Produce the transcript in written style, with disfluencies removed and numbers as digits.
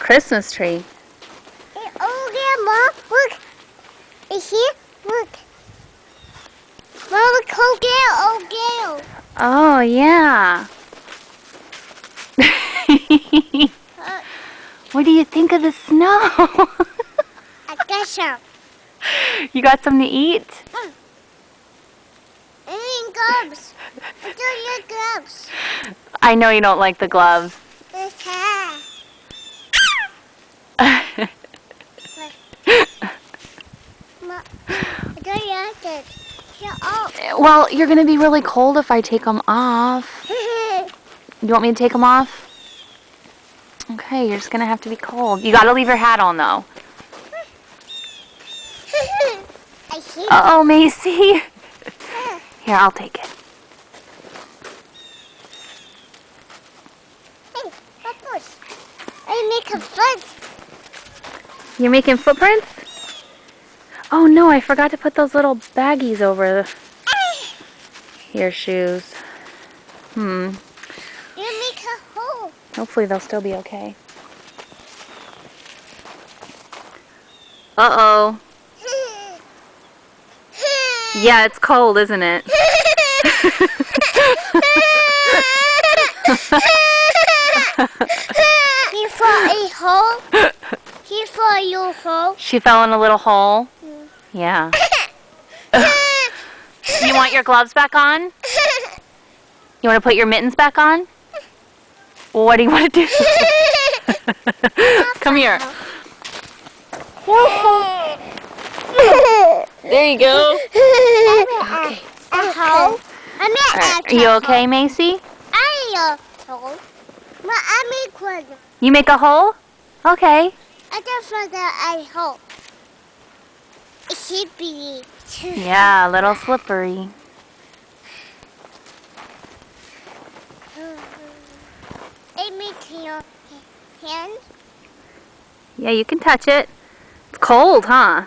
Christmas tree. Oh, yeah, Mom. Look. Is here? Look. Mom, look. Oh, Gail. Oh, yeah. What do you think of the snow? I got some. You got some to eat? I need gloves. I don't need gloves. I know you don't like the gloves. It's hair. Mom, I don't like it. Shut up. Well, you're going to be really cold if I take them off. You want me to take them off? Okay, you're just going to have to be cold. You got to leave your hat on, though. I see. Uh-oh, Macy. Here, I'll take it. Hey, Papa's. I make a foot. You're making footprints? Oh, no, I forgot to put those little baggies over your shoes. You make a hole. Hopefully they'll still be okay. Uh-oh. Yeah, it's cold, isn't it? He fell a hole. He fell your hole. She fell in a little hole? Yeah. You want your gloves back on? You want to put your mittens back on? Well, what do you want to do? Come here. There you go. Okay. A hole. I made Right. Are you okay, Macy? I made a hole. But I make one. You make a hole? Okay. I just found a hole. It should be. Yeah, a little slippery. It makes your hand. Yeah, you can touch it. It's cold, huh?